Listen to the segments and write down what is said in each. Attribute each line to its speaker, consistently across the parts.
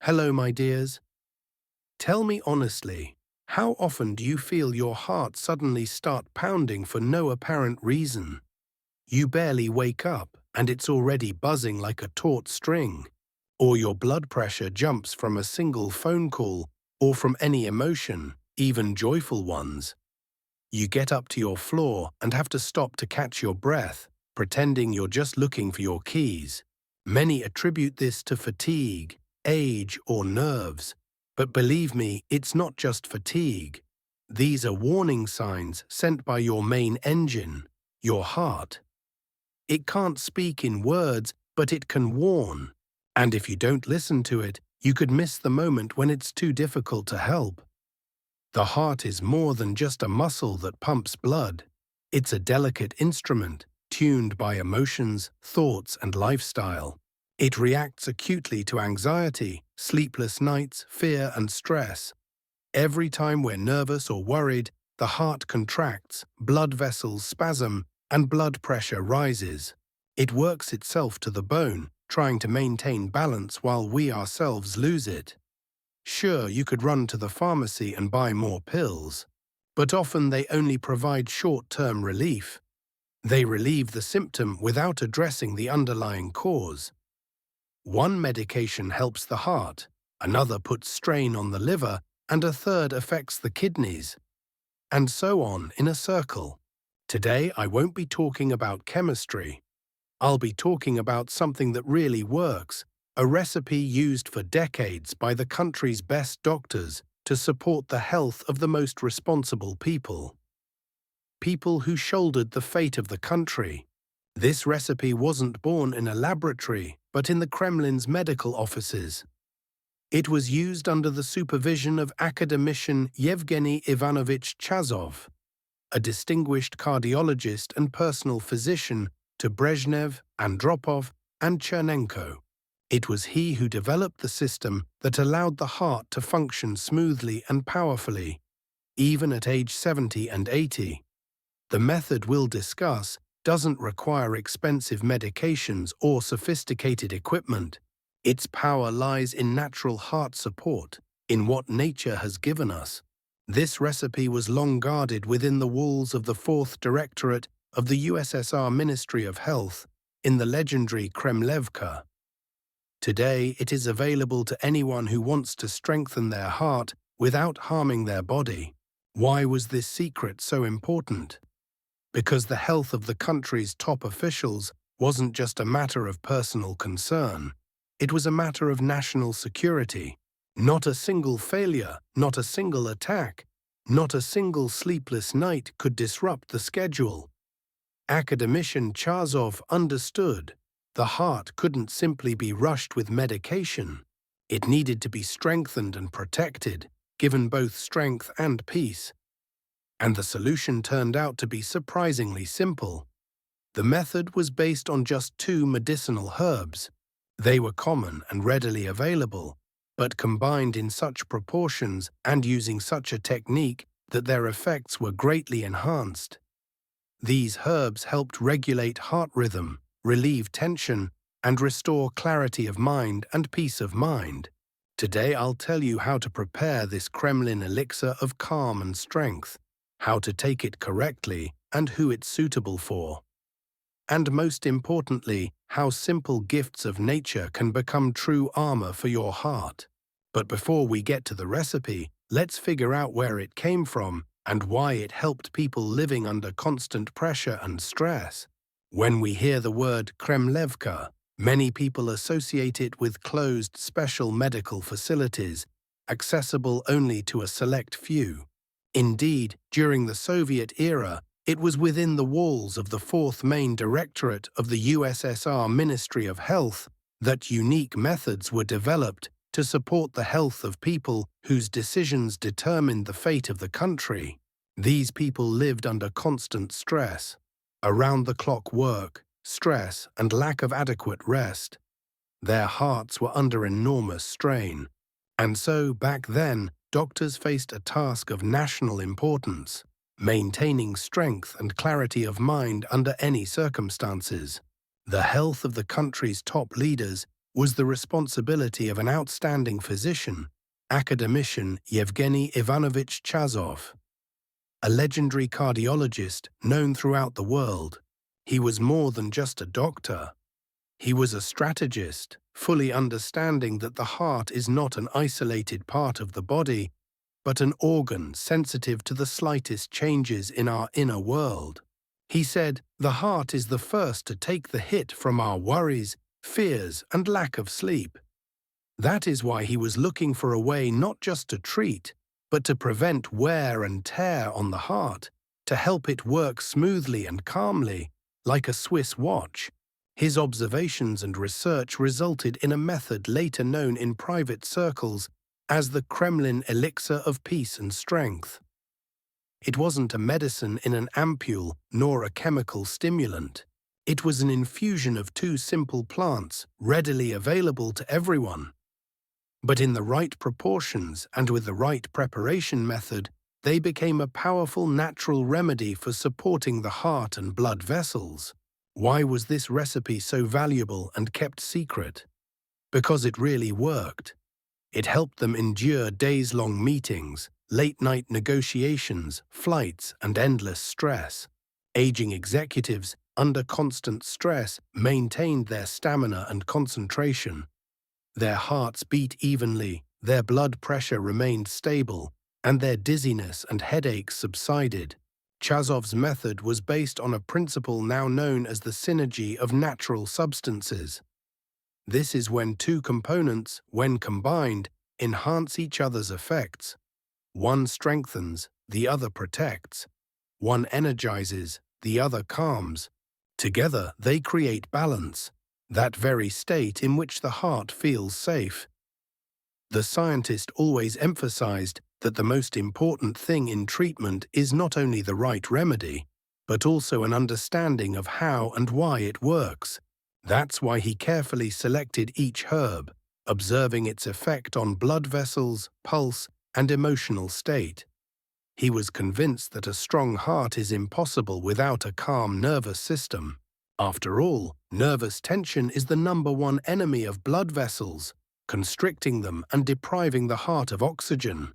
Speaker 1: Hello, my dears. Tell me honestly, how often do you feel your heart suddenly start pounding for no apparent reason? You barely wake up and it's already buzzing like a taut string. Or your blood pressure jumps from a single phone call or from any emotion, even joyful ones. You get up to your floor and have to stop to catch your breath, pretending you're just looking for your keys. Many attribute this to fatigue, age, or nerves. But believe me, it's not just fatigue. These are warning signs sent by your main engine, your heart. It can't speak in words, but it can warn. And if you don't listen to it, you could miss the moment when it's too difficult to help. The heart is more than just a muscle that pumps blood. It's a delicate instrument, tuned by emotions, thoughts, and lifestyle. It reacts acutely to anxiety, sleepless nights, fear, and stress. Every time we're nervous or worried, the heart contracts, blood vessels spasm, and blood pressure rises. It works itself to the bone, trying to maintain balance while we ourselves lose it. Sure, you could run to the pharmacy and buy more pills, but often they only provide short-term relief. They relieve the symptom without addressing the underlying cause. One medication helps the heart, another puts strain on the liver, and a third affects the kidneys. And so on in a circle. Today I won't be talking about chemistry. I'll be talking about something that really works, a recipe used for decades by the country's best doctors to support the health of the most responsible people. People who shouldered the fate of the country. This recipe wasn't born in a laboratory, but in the Kremlin's medical offices. It was used under the supervision of Academician Yevgeny Ivanovich Chazov, a distinguished cardiologist and personal physician to Brezhnev, Andropov, and Chernenko. It was he who developed the system that allowed the heart to function smoothly and powerfully, even at age 70 and 80. The method we'll discuss doesn't require expensive medications or sophisticated equipment. Its power lies in natural heart support, in what nature has given us. This recipe was long guarded within the walls of the 4th Directorate of the USSR Ministry of Health in the legendary Kremlevka. Today, it is available to anyone who wants to strengthen their heart without harming their body. Why was this secret so important? Because the health of the country's top officials wasn't just a matter of personal concern. It was a matter of national security. Not a single failure, not a single attack, not a single sleepless night could disrupt the schedule. Academician Chazov understood. The heart couldn't simply be rushed with medication. It needed to be strengthened and protected, given both strength and peace. And the solution turned out to be surprisingly simple. The method was based on just 2 medicinal herbs. They were common and readily available, but combined in such proportions and using such a technique that their effects were greatly enhanced. These herbs helped regulate heart rhythm, relieve tension, and restore clarity of mind and peace of mind. Today I'll tell you how to prepare this Kremlin elixir of calm and strength, how to take it correctly, and who it's suitable for. And most importantly, how simple gifts of nature can become true armor for your heart. But before we get to the recipe, let's figure out where it came from and why it helped people living under constant pressure and stress. When we hear the word Kremlevka, many people associate it with closed special medical facilities, accessible only to a select few. Indeed, during the Soviet era, it was within the walls of the 4th Main Directorate of the USSR Ministry of Health that unique methods were developed to support the health of people whose decisions determined the fate of the country. These people lived under constant stress, around-the-clock work, stress, and lack of adequate rest. Their hearts were under enormous strain, and so back then, doctors faced a task of national importance, maintaining strength and clarity of mind under any circumstances. The health of the country's top leaders was the responsibility of an outstanding physician, Academician Yevgeny Ivanovich Chazov. A legendary cardiologist known throughout the world, he was more than just a doctor. He was a strategist, fully understanding that the heart is not an isolated part of the body, but an organ sensitive to the slightest changes in our inner world. He said, "The heart is the first to take the hit from our worries, fears, and lack of sleep." That is why he was looking for a way not just to treat, but to prevent wear and tear on the heart, to help it work smoothly and calmly, like a Swiss watch. His observations and research resulted in a method later known in private circles as the Kremlin elixir of peace and strength. It wasn't a medicine in an ampule nor a chemical stimulant. It was an infusion of two simple plants, readily available to everyone. But in the right proportions and with the right preparation method, they became a powerful natural remedy for supporting the heart and blood vessels. Why was this recipe so valuable and kept secret? Because it really worked. It helped them endure days-long meetings, late-night negotiations, flights, and endless stress. Aging executives, under constant stress, maintained their stamina and concentration. Their hearts beat evenly, their blood pressure remained stable, and their dizziness and headaches subsided. Chazov's method was based on a principle now known as the synergy of natural substances. This is when two components, when combined, enhance each other's effects. One strengthens, the other protects. One energizes, the other calms. Together, they create balance, that very state in which the heart feels safe. The scientist always emphasized that the most important thing in treatment is not only the right remedy, but also an understanding of how and why it works. That's why he carefully selected each herb, observing its effect on blood vessels, pulse, and emotional state. He was convinced that a strong heart is impossible without a calm nervous system. After all, nervous tension is the #1 enemy of blood vessels, constricting them and depriving the heart of oxygen.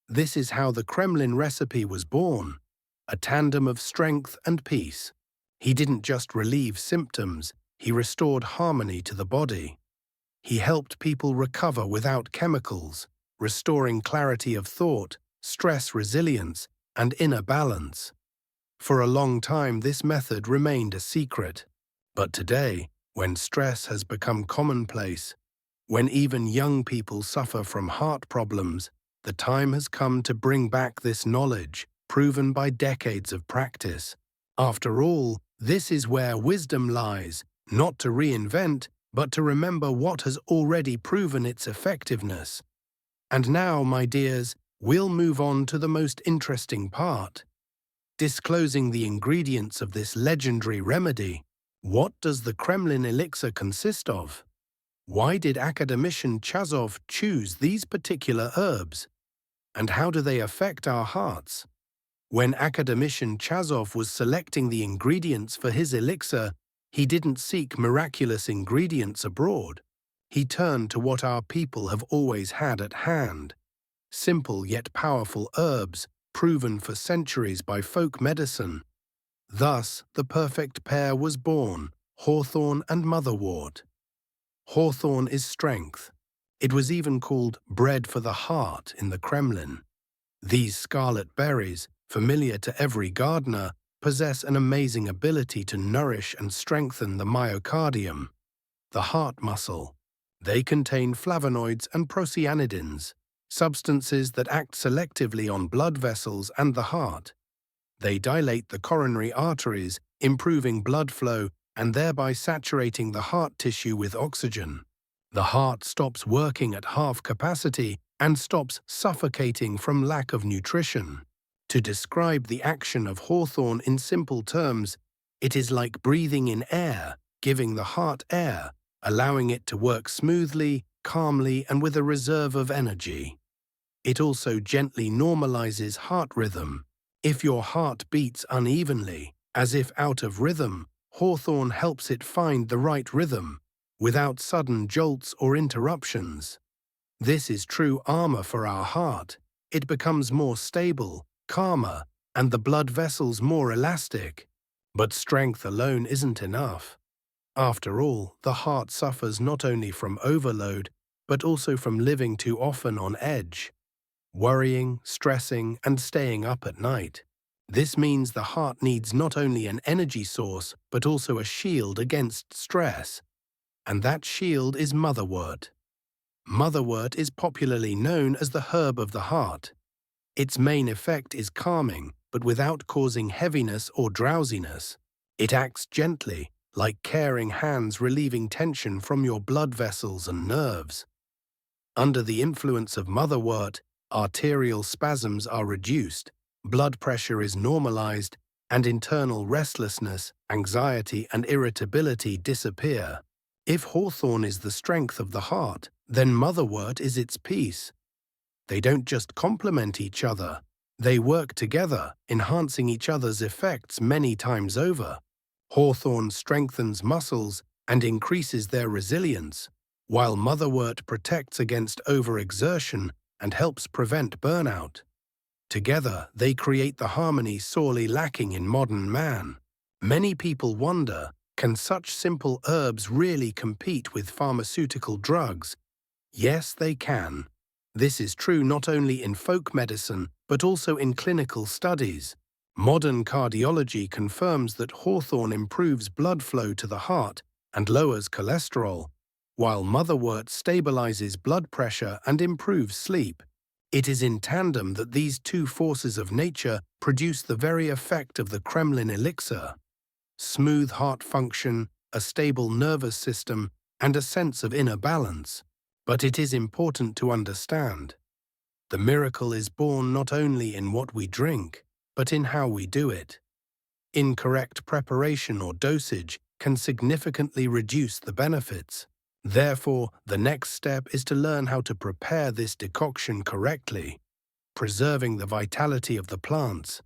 Speaker 1: This is how the Kremlin recipe was born, a tandem of strength and peace. He didn't just relieve symptoms, he restored harmony to the body. He helped people recover without chemicals, restoring clarity of thought, stress resilience, and inner balance. For a long time, this method remained a secret. But today, when stress has become commonplace, when even young people suffer from heart problems, the time has come to bring back this knowledge, proven by decades of practice. After all, this is where wisdom lies, not to reinvent, but to remember what has already proven its effectiveness. And now, my dears, we'll move on to the most interesting part. Disclosing the ingredients of this legendary remedy. What does the Kremlin elixir consist of? Why did Academician Chazov choose these particular herbs? And how do they affect our hearts? When Academician Chazov was selecting the ingredients for his elixir, he didn't seek miraculous ingredients abroad. He turned to what our people have always had at hand. Simple yet powerful herbs, proven for centuries by folk medicine. Thus, the perfect pair was born, hawthorn and motherwort. Hawthorn is strength. It was even called bread for the heart in the Kremlin. These scarlet berries, familiar to every gardener, possess an amazing ability to nourish and strengthen the myocardium, the heart muscle. They contain flavonoids and procyanidins, substances that act selectively on blood vessels and the heart. They dilate the coronary arteries, improving blood flow and thereby saturating the heart tissue with oxygen. The heart stops working at half capacity and stops suffocating from lack of nutrition. To describe the action of hawthorn in simple terms, it is like breathing in air, giving the heart air, allowing it to work smoothly, calmly, and with a reserve of energy. It also gently normalizes heart rhythm. If your heart beats unevenly, as if out of rhythm, hawthorn helps it find the right rhythm. without sudden jolts or interruptions. This is true armor for our heart. It becomes more stable, calmer, and the blood vessels more elastic. But strength alone isn't enough. After all, the heart suffers not only from overload, but also from living too often on edge, worrying, stressing, and staying up at night. This means the heart needs not only an energy source, but also a shield against stress. And that shield is motherwort. Motherwort is popularly known as the herb of the heart. Its main effect is calming, but without causing heaviness or drowsiness. It acts gently, like caring hands relieving tension from your blood vessels and nerves. Under the influence of motherwort, arterial spasms are reduced, blood pressure is normalized, and internal restlessness, anxiety, and irritability disappear. If hawthorn is the strength of the heart, then motherwort is its peace. They don't just complement each other, they work together, enhancing each other's effects many times over. Hawthorn strengthens muscles and increases their resilience, while motherwort protects against overexertion and helps prevent burnout. Together, they create the harmony sorely lacking in modern man. Many people wonder, can such simple herbs really compete with pharmaceutical drugs? Yes, they can. This is true not only in folk medicine, but also in clinical studies. Modern cardiology confirms that hawthorn improves blood flow to the heart and lowers cholesterol, while motherwort stabilizes blood pressure and improves sleep. It is in tandem that these two forces of nature produce the very effect of the Kremlin elixir: smooth heart function, a stable nervous system, and a sense of inner balance. But it is important to understand, the miracle is born not only in what we drink, but in how we do it. Incorrect preparation or dosage can significantly reduce the benefits. Therefore, the next step is to learn how to prepare this decoction correctly, preserving the vitality of the plants.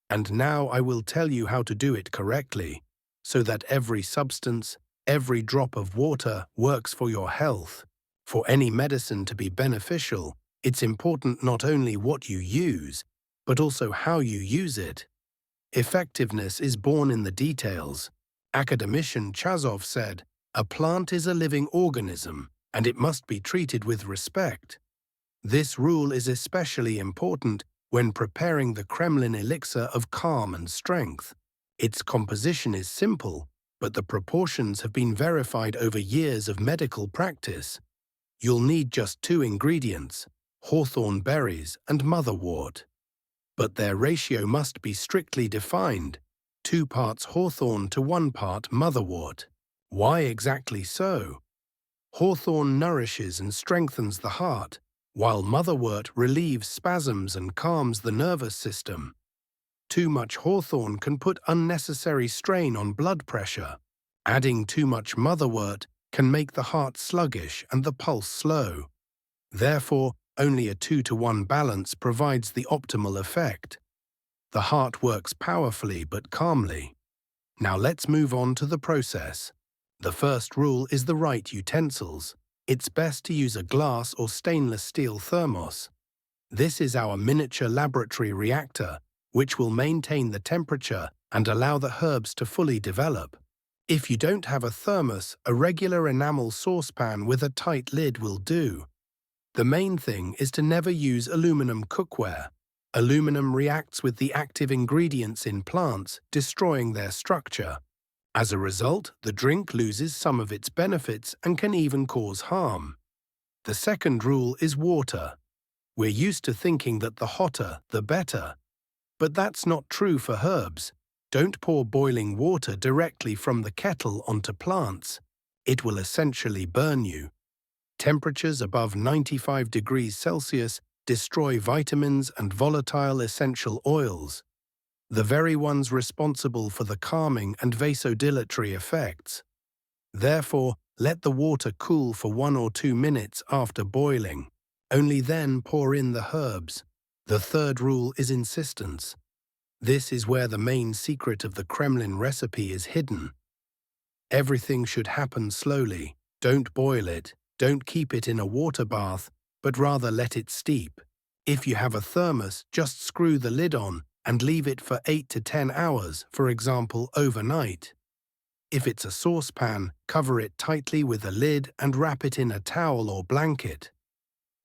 Speaker 1: And now I will tell you how to do it correctly, so that every substance, every drop of water works for your health. For any medicine to be beneficial, it's important not only what you use, but also how you use it. Effectiveness is born in the details. Academician Chazov said, "A plant is a living organism, and it must be treated with respect." This rule is especially important when preparing the Kremlin elixir of calm and strength. Its composition is simple, but the proportions have been verified over years of medical practice. You'll need just 2 ingredients, hawthorn berries and motherwort. But their ratio must be strictly defined, 2 parts hawthorn to 1 part motherwort. Why exactly so? Hawthorn nourishes and strengthens the heart, while motherwort relieves spasms and calms the nervous system. Too much hawthorn can put unnecessary strain on blood pressure. Adding too much motherwort can make the heart sluggish and the pulse slow. Therefore, only a 2-to-1 balance provides the optimal effect. The heart works powerfully but calmly. Now let's move on to the process. The first rule is the right utensils. It's best to use a glass or stainless steel thermos. This is our miniature laboratory reactor, which will maintain the temperature and allow the herbs to fully develop. If you don't have a thermos, a regular enamel saucepan with a tight lid will do. The main thing is to never use aluminum cookware. Aluminum reacts with the active ingredients in plants, destroying their structure. As a result, the drink loses some of its benefits and can even cause harm. The second rule is water. We're used to thinking that the hotter, the better. But that's not true for herbs. Don't pour boiling water directly from the kettle onto plants. It will essentially burn you. Temperatures above 95 degrees Celsius destroy vitamins and volatile essential oils, the very ones responsible for the calming and vasodilatory effects. Therefore, let the water cool for 1 or 2 minutes after boiling. Only then pour in the herbs. The third rule is insistence. This is where the main secret of the Kremlin recipe is hidden. Everything should happen slowly. Don't boil it, don't keep it in a water bath, but rather let it steep. If you have a thermos, just screw the lid on and leave it for 8 to 10 hours, for example, overnight. If it's a saucepan, cover it tightly with a lid and wrap it in a towel or blanket.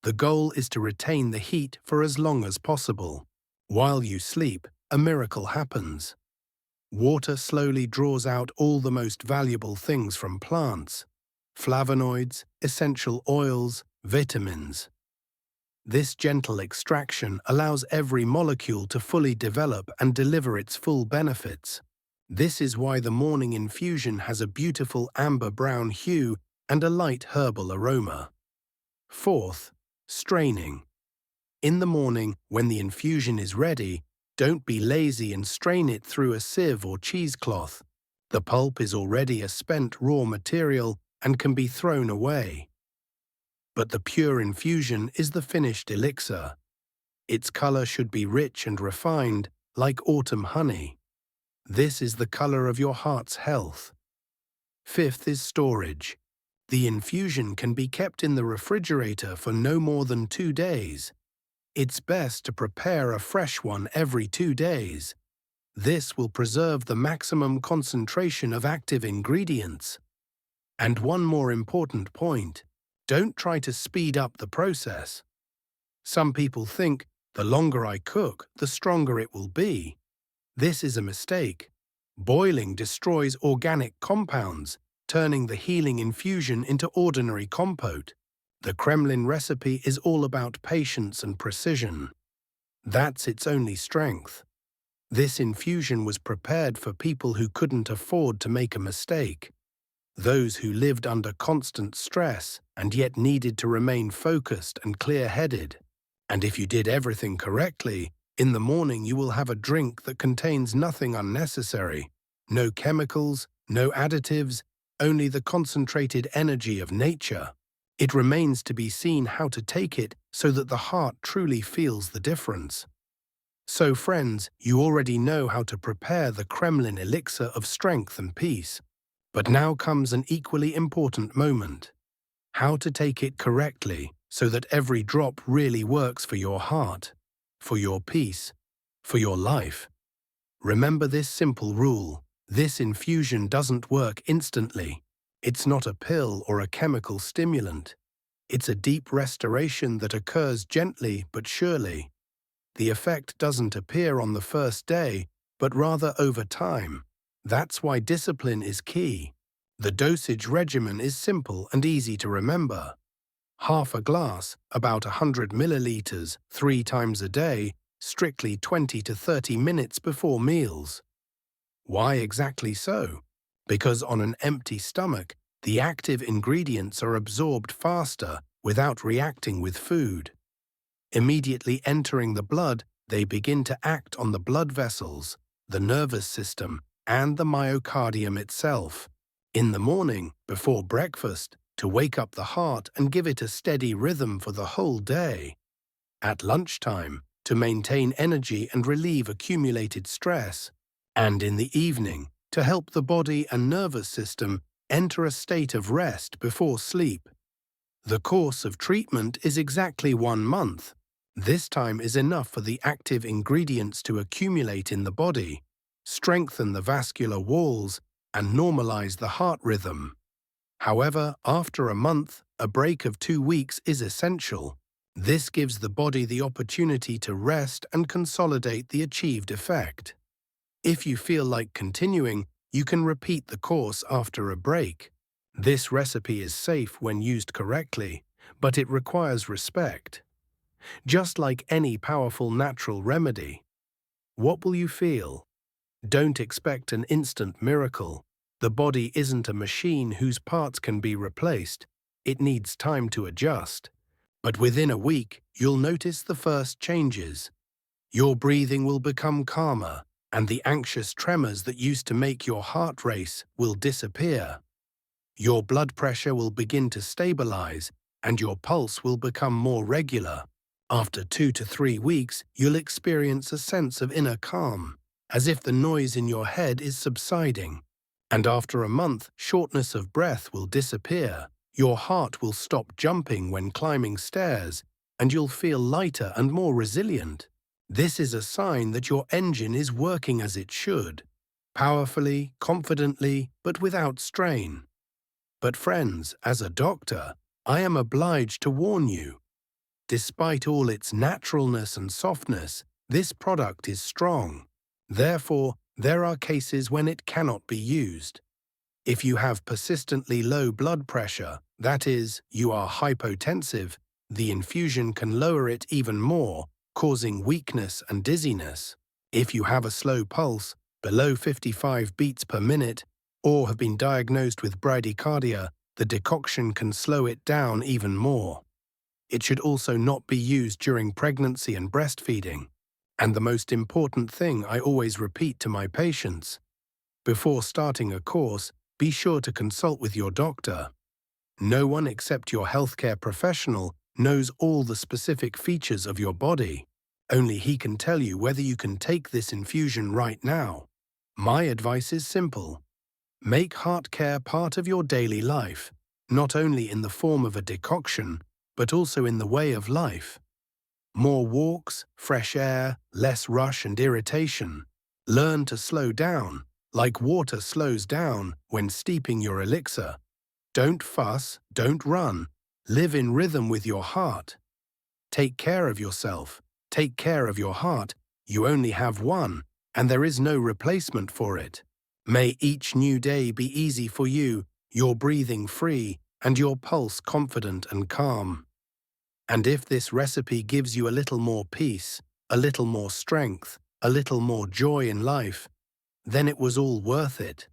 Speaker 1: The goal is to retain the heat for as long as possible. While you sleep, a miracle happens. Water slowly draws out all the most valuable things from plants: flavonoids, essential oils, vitamins. This gentle extraction allows every molecule to fully develop and deliver its full benefits. This is why the morning infusion has a beautiful amber-brown hue and a light herbal aroma. Fourth, straining. In the morning, when the infusion is ready, don't be lazy and strain it through a sieve or cheesecloth. The pulp is already a spent raw material and can be thrown away. But the pure infusion is the finished elixir. Its color should be rich and refined, like autumn honey. This is the color of your heart's health. Fifth is storage. The infusion can be kept in the refrigerator for no more than 2 days. It's best to prepare a fresh one every 2 days. This will preserve the maximum concentration of active ingredients. And one more important point: don't try to speed up the process. Some people think, the longer I cook, the stronger it will be. This is a mistake. Boiling destroys organic compounds, turning the healing infusion into ordinary compote. The Kremlin recipe is all about patience and precision. That's its only strength. This infusion was prepared for people who couldn't afford to make a mistake. Those who lived under constant stress and yet needed to remain focused and clear-headed. And if you did everything correctly, in the morning you will have a drink that contains nothing unnecessary. No chemicals, no additives, only the concentrated energy of nature. It remains to be seen how to take it so that the heart truly feels the difference. So friends, you already know how to prepare the Kremlin elixir of strength and peace. But now comes an equally important moment: how to take it correctly so that every drop really works for your heart, for your peace, for your life. Remember this simple rule: this infusion doesn't work instantly. It's not a pill or a chemical stimulant. It's a deep restoration that occurs gently but surely. The effect doesn't appear on the first day, but rather over time. That's why discipline is key. The dosage regimen is simple and easy to remember. Half a glass, about 100 milliliters, 3 times a day, strictly 20 to 30 minutes before meals. Why exactly so? Because on an empty stomach, the active ingredients are absorbed faster without reacting with food. Immediately entering the blood, they begin to act on the blood vessels, the nervous system, and the myocardium itself. In the morning, before breakfast, to wake up the heart and give it a steady rhythm for the whole day. At lunchtime, to maintain energy and relieve accumulated stress. And in the evening, to help the body and nervous system enter a state of rest before sleep. The course of treatment is exactly 1 month. This time is enough for the active ingredients to accumulate in the body, strengthen the vascular walls, and normalize the heart rhythm. However, after a month, a break of 2 weeks is essential. This gives the body the opportunity to rest and consolidate the achieved effect. If you feel like continuing, you can repeat the course after a break. This recipe is safe when used correctly, but it requires respect. Just like any powerful natural remedy. What will you feel? Don't expect an instant miracle. The body isn't a machine whose parts can be replaced. It needs time to adjust. But within a week, you'll notice the first changes. Your breathing will become calmer, and the anxious tremors that used to make your heart race will disappear. Your blood pressure will begin to stabilize, and your pulse will become more regular. After 2 to 3 weeks, you'll experience a sense of inner calm, as if the noise in your head is subsiding. And after a month, shortness of breath will disappear. Your heart will stop jumping when climbing stairs, and you'll feel lighter and more resilient. This is a sign that your engine is working as it should, powerfully, confidently, but without strain. But friends, as a doctor, I am obliged to warn you. Despite all its naturalness and softness, this product is strong. Therefore, there are cases when it cannot be used. If you have persistently low blood pressure, that is, you are hypotensive, the infusion can lower it even more, causing weakness and dizziness. If you have a slow pulse, below 55 beats per minute, or have been diagnosed with bradycardia, the decoction can slow it down even more. It should also not be used during pregnancy and breastfeeding. And the most important thing I always repeat to my patients: before starting a course, be sure to consult with your doctor. No one except your healthcare professional knows all the specific features of your body. Only he can tell you whether you can take this infusion right now. My advice is simple. Make heart care part of your daily life, not only in the form of a decoction, but also in the way of life. More walks, fresh air, less rush and irritation. Learn to slow down, like water slows down when steeping your elixir. Don't fuss, don't run. Live in rhythm with your heart. Take care of yourself. Take care of your heart. You only have one, and there is no replacement for it. May each new day be easy for you, your breathing free, and your pulse confident and calm. And if this recipe gives you a little more peace, a little more strength, a little more joy in life, then it was all worth it.